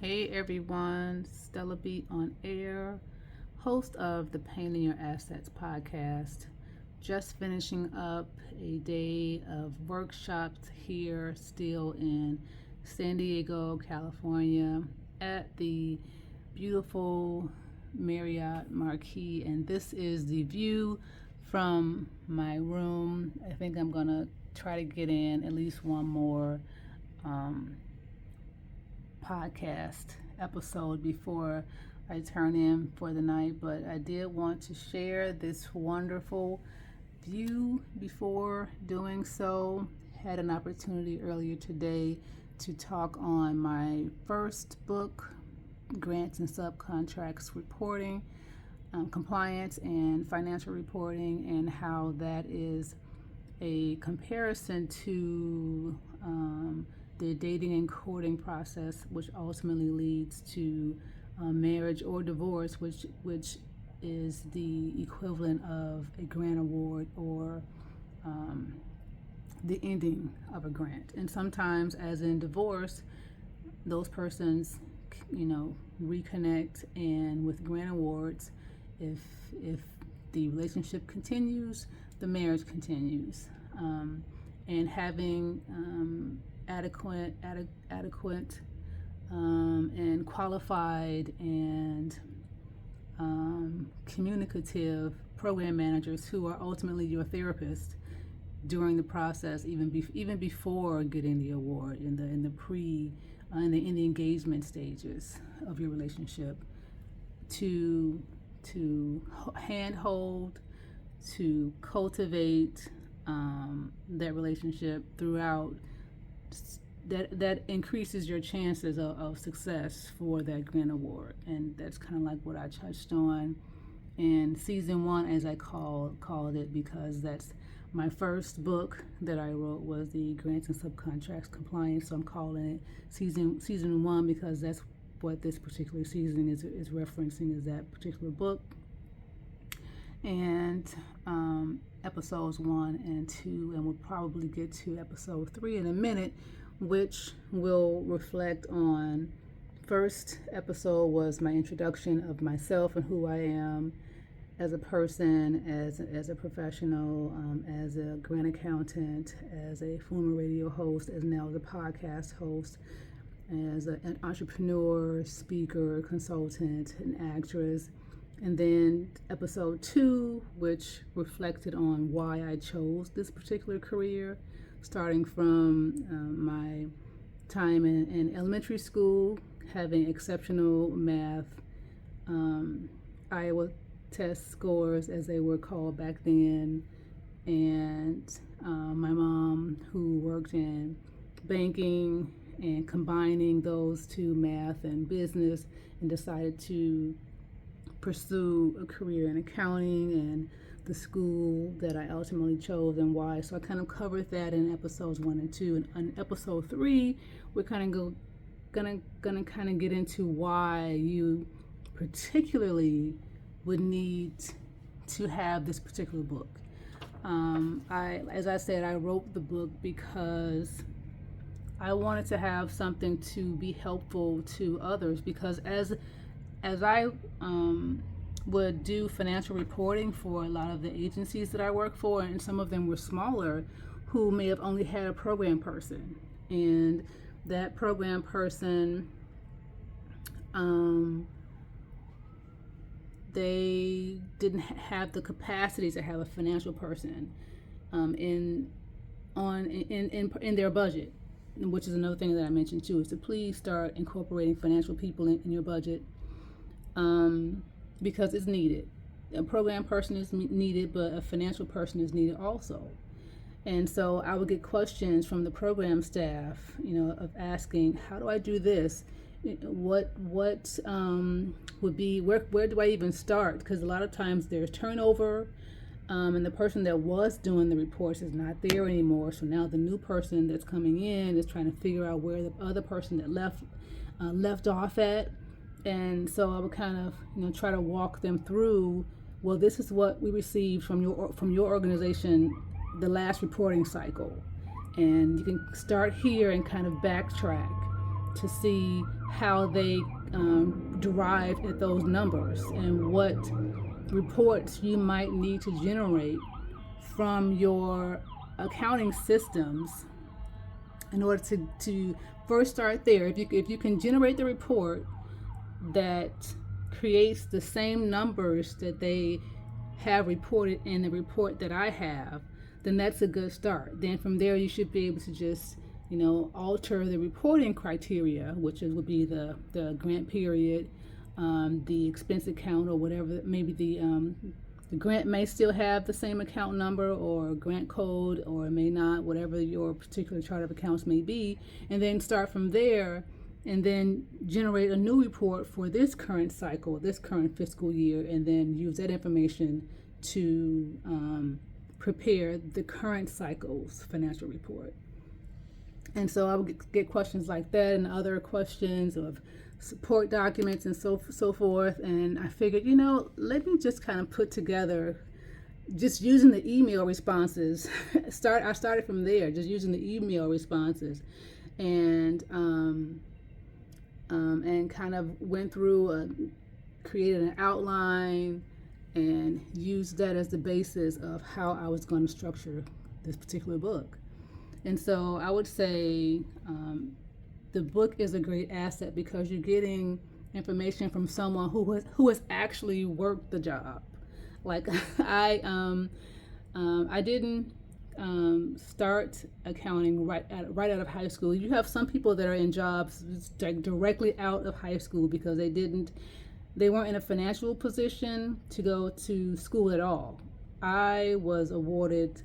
Hey everyone, Stella Bee on air, host of the Painting Your Assets podcast. Just finishing up a day of workshops here, still in San Diego, California, at the beautiful Marriott Marquis, and this is the view from my room. I think I'm gonna try to get in at least one more podcast episode before I turn in for the night, but I did want to share this wonderful view before doing so. Had an opportunity earlier today to talk on my first book, Grants and Subcontracts Reporting, Compliance and Financial Reporting, and how that is a comparison to the dating and courting process, which ultimately leads to marriage or divorce, which is the equivalent of a grant award or the ending of a grant. And sometimes, as in divorce, those persons, reconnect, and with grant awards, if the relationship continues, the marriage continues, and having adequate and qualified and communicative program managers who are ultimately your therapist during the process, even before getting the award, in the engagement stages of your relationship, to handhold, to cultivate that relationship throughout. That increases your chances of success for that grant award, and that's kind of like what I touched on in season 1, as I called it, because that's my first book that I wrote, was the Grants and Subcontracts Compliance. So I'm calling it season 1 because that's what this particular season is referencing, is that particular book. And episodes 1 and 2, and we'll probably get to episode 3 in a minute, which will reflect on. First episode was my introduction of myself and who I am as a person, as a professional, as a grant accountant, as a former radio host, as now the podcast host, as an entrepreneur, speaker, consultant, an actress. And then episode 2, which reflected on why I chose this particular career, starting from my time in elementary school, having exceptional math, Iowa test scores, as they were called back then, and my mom, who worked in banking, and combining those two, math and business, and decided to pursue a career in accounting, and the school that I ultimately chose and why. So I kind of covered that in episodes 1 and 2. And on episode 3, we're gonna kind of get into why you particularly would need to have this particular book. As I said, I wrote the book because I wanted to have something to be helpful to others, because as I would do financial reporting for a lot of the agencies that I work for, and some of them were smaller, who may have only had a program person, and that program person, they didn't have the capacity to have a financial person in their budget, which is another thing that I mentioned too, is to please start incorporating financial people in your budget. Because it's needed. A program person is needed, but a financial person is needed also. And so I would get questions from the program staff, of asking, how do I do this? What would be, where do I even start? Because a lot of times there's turnover, and the person that was doing the reports is not there anymore. So now the new person that's coming in is trying to figure out where the other person that left off at. And so I would kind of, try to walk them through, well, this is what we received from your organization the last reporting cycle. And you can start here and kind of backtrack. to see how they derived at those numbers and what reports you might need to generate from your accounting systems in order to first start there. If you can generate the report that creates the same numbers that they have reported in the report that I have, then that's a good start. Then from there you should be able to just, alter the reporting criteria, which would be the grant period, the expense account, or whatever. Maybe the grant may still have the same account number or grant code, or it may not, whatever your particular chart of accounts may be, and then start from there and then generate a new report for this current cycle, this current fiscal year, and then use that information to prepare the current cycle's financial report. And so I would get questions like that and other questions of support documents and so forth. And I figured, let me just kind of put together, just using the email responses. I started from there, just using the email responses, and kind of went through, created an outline, and used that as the basis of how I was going to structure this particular book. And so I would say the book is a great asset because you're getting information from someone who has actually worked the job. Like I didn't start accounting right out of high school. You have some people that are in jobs directly out of high school because they weren't in a financial position to go to school at all. I was awarded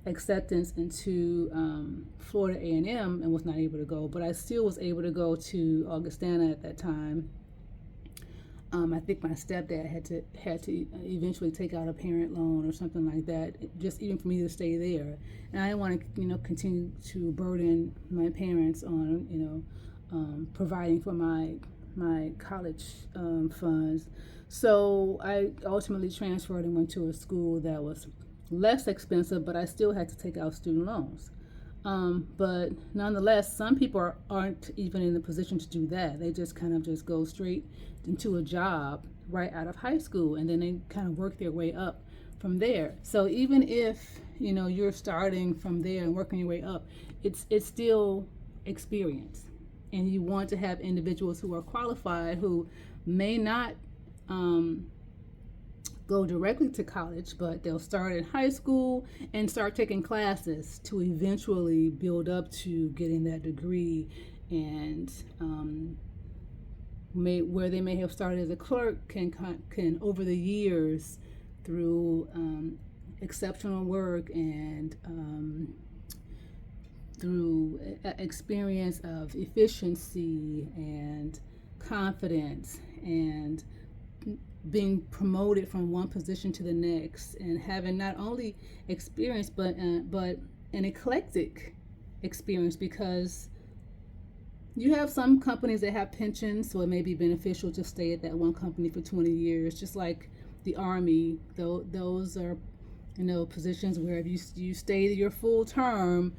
acceptance into Florida A&M and was not able to go, but I still was able to go to Augustana at that time. I think my stepdad had to eventually take out a parent loan or something like that, just even for me to stay there. And I didn't want to, continue to burden my parents on, providing for my college funds. So I ultimately transferred and went to a school that was less expensive, but I still had to take out student loans. But nonetheless, some people aren't even in the position to do that. They just kind of just go straight into a job right out of high school, and then they kind of work their way up from there. So even if you're starting from there and working your way up, it's still experience, and you want to have individuals who are qualified who may not go directly to college, but they'll start in high school and start taking classes to eventually build up to getting that degree, and where they may have started as a clerk can over the years, through exceptional work and through experience of efficiency and confidence and being promoted from one position to the next, and having not only experience but an eclectic experience, because you have some companies that have pensions, so it may be beneficial to stay at that one company for 20 years, just like the Army. Those are positions where if you stay your full term,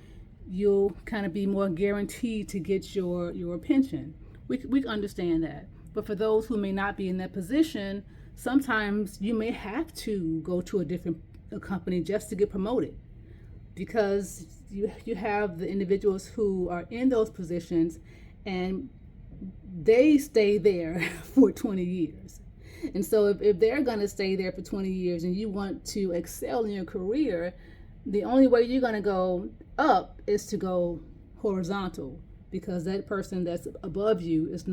you'll kind of be more guaranteed to get your pension. We understand that. But for those who may not be in that position, sometimes you may have to go to a different company just to get promoted, because you have the individuals who are in those positions and they stay there for 20 years. And so if they're going to stay there for 20 years and you want to excel in your career, the only way you're going to go up is to go horizontal, because that person that's above you has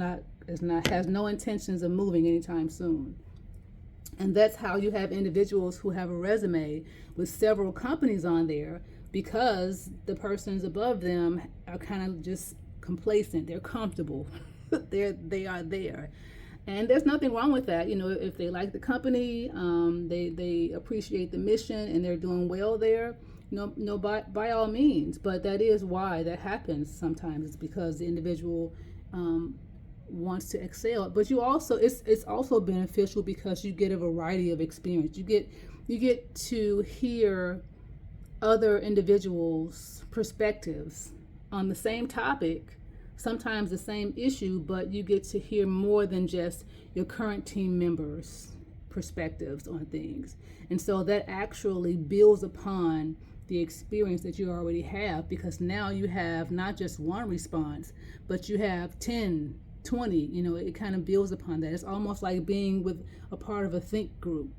no intentions of moving anytime soon. And that's how you have individuals who have a resume with several companies on there, because the persons above them are kind of just complacent. They're comfortable. they are there. And there's nothing wrong with that. If they like the company, they appreciate the mission, and they're doing well there, by all means. But that is why that happens sometimes. It's because the individual wants to excel. But it's also beneficial because you get a variety of experience. You get to hear other individuals' perspectives on the same topic, sometimes the same issue, but you get to hear more than just your current team members' perspectives on things. And so that actually builds upon the experience that you already have, because now you have not just one response, but you have 10, 20. It kind of builds upon that. It's almost like being with a part of a think group,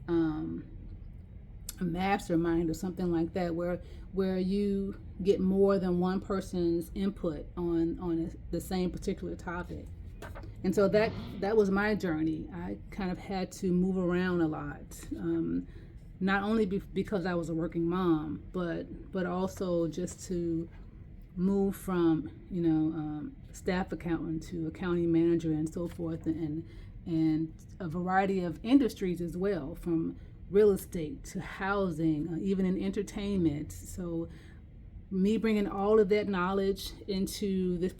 a mastermind or something like that, where you get more than one person's input on the same particular topic. And so that was my journey. I kind of had to move around a lot, not only because I was a working mom, but also just to move from staff accountant to accounting manager and so forth, and a variety of industries as well, from real estate to housing, even in entertainment. So me bringing all of that knowledge into this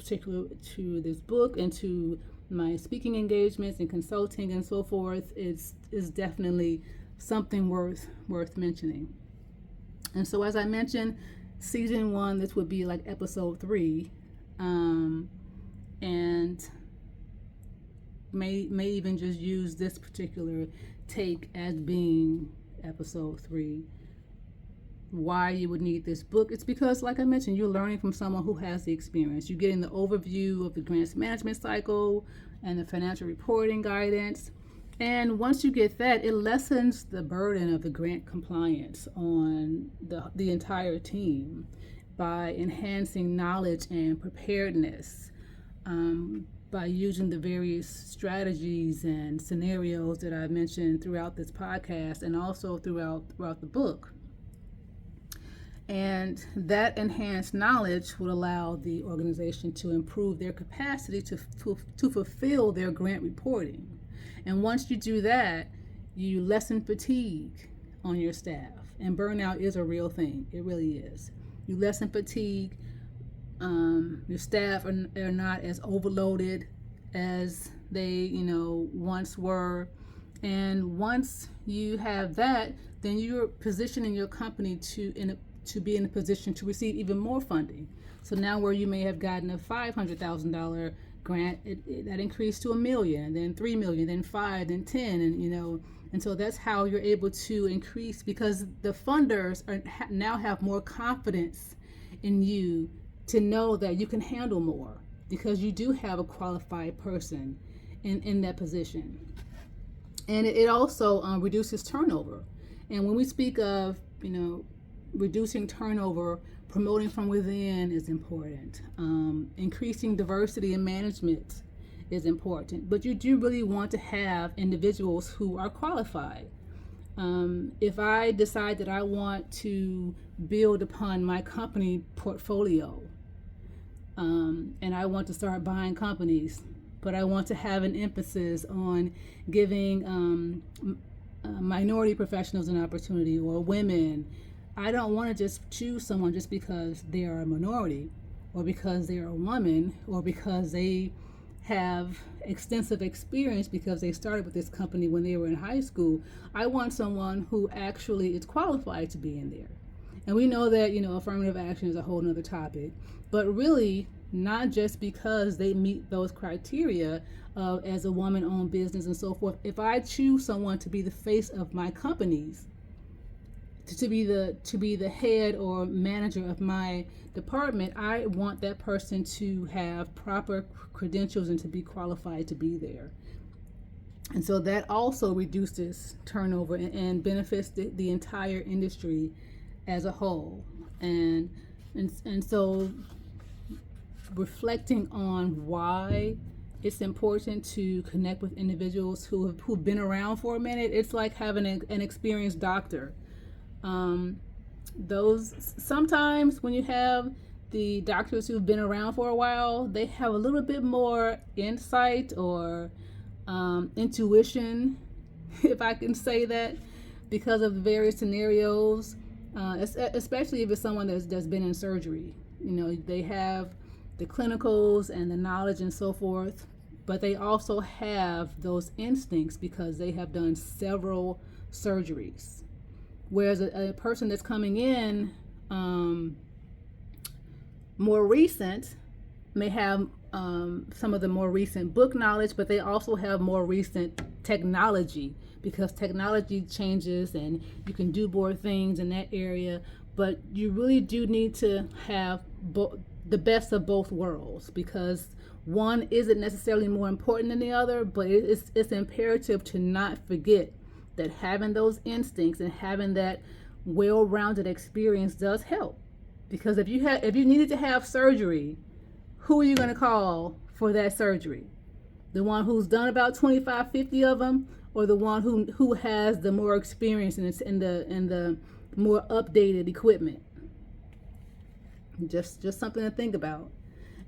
book, into my speaking engagements and consulting and so forth, is definitely something worth mentioning. And so, as I mentioned, season 1, this would be like episode 3, and may even just use this particular take as being episode 3. Why you would need this book? It's because, like I mentioned, you're learning from someone who has the experience. You're getting the overview of the grants management cycle and the financial reporting guidance. And once you get that, it lessens the burden of the grant compliance on the entire team by enhancing knowledge and preparedness, by using the various strategies and scenarios that I mentioned throughout this podcast and also throughout the book. And that enhanced knowledge would allow the organization to improve their capacity to fulfill their grant reporting. And once you do that, you lessen fatigue on your staff. And burnout is a real thing. It really is. You lessen fatigue. Your staff are not as overloaded as they once were. And once you have that, then you're positioning your company to be in a position to receive even more funding. So now, where you may have gotten a $500,000 grant, that increased to $1 million, then $3 million, then $5 million, then 10, and so that's how you're able to increase, because the funders now have more confidence in you to know that you can handle more, because you do have a qualified person in that position. And it also reduces turnover. And when we speak of reducing turnover, promoting from within is important. Increasing diversity in management is important. But you do really want to have individuals who are qualified. If I decide that I want to build upon my company portfolio, and I want to start buying companies, but I want to have an emphasis on giving minority professionals an opportunity, or women, I don't want to just choose someone just because they are a minority, or because they are a woman, or because they have extensive experience because they started with this company when they were in high school. I want someone who actually is qualified to be in there. And we know that, affirmative action is a whole nother topic, but really not just because they meet those criteria as a woman-owned business and so forth. If I choose someone to be the face of my companies, to be the head or manager of my department, I want that person to have proper credentials and to be qualified to be there. And so that also reduces turnover and benefits the entire industry as a whole. And so reflecting on why it's important to connect with individuals who've been around for a minute, it's like having an experienced doctor. Those sometimes when you have the doctors who've been around for a while, they have a little bit more insight or intuition, if I can say that, because of the various scenarios, especially if it's someone that's been in surgery. They have the clinicals and the knowledge and so forth, but they also have those instincts because they have done several surgeries. Whereas a person that's coming in more recent, may have some of the more recent book knowledge, but they also have more recent technology, because technology changes and you can do more things in that area. But you really do need to have the best of both worlds, because one isn't necessarily more important than the other, but it's imperative to not forget that having those instincts and having that well-rounded experience does help. Because if you needed to have surgery, who are you going to call for that surgery? The one who's done about 25, 50 of them, or the one who has the more experience in the more updated equipment? Just something to think about.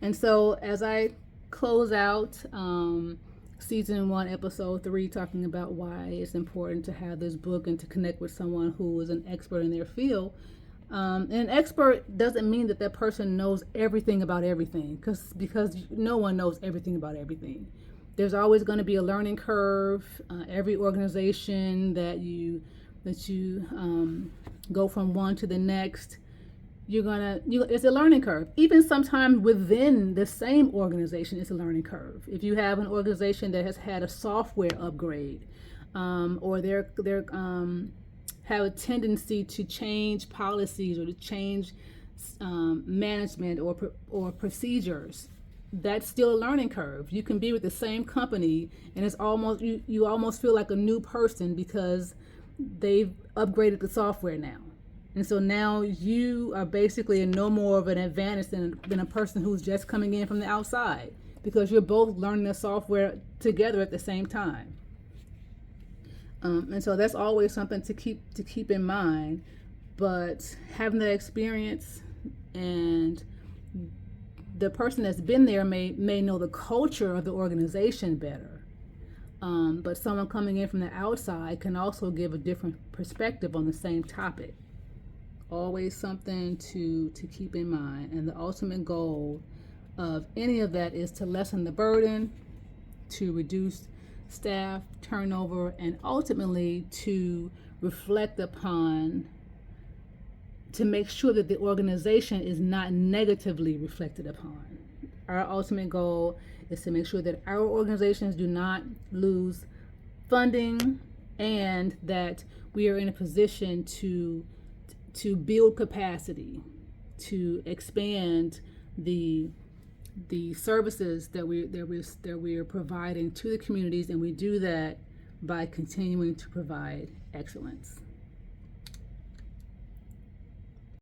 And so as I close out season 1, episode 3, talking about why it's important to have this book and to connect with someone who is an expert in their field. And an expert doesn't mean that that person knows everything about everything, because no one knows everything about everything. There's always going to be a learning curve. Every organization that you go from one to the next, it's a learning curve. Even sometimes within the same organization, it's a learning curve. If you have an organization that has had a software upgrade, or they're have a tendency to change policies or to change management or procedures, that's still a learning curve. You can be with the same company and it's almost you almost feel like a new person because they've upgraded the software now. And so now you are basically no more of an advantage than a person who's just coming in from the outside, because you're both learning the software together at the same time. And so that's always something to keep in mind. But having that experience, and the person that's been there may know the culture of the organization better. But someone coming in from the outside can also give a different perspective on the same topic. Always something to keep in mind. And the ultimate goal of any of that is to lessen the burden, to reduce staff turnover, and ultimately to reflect upon, to make sure that the organization is not negatively reflected upon. Our ultimate goal is to make sure that our organizations do not lose funding, and that we are in a position to build capacity, to expand the services that we are providing to the communities, and we do that by continuing to provide excellence.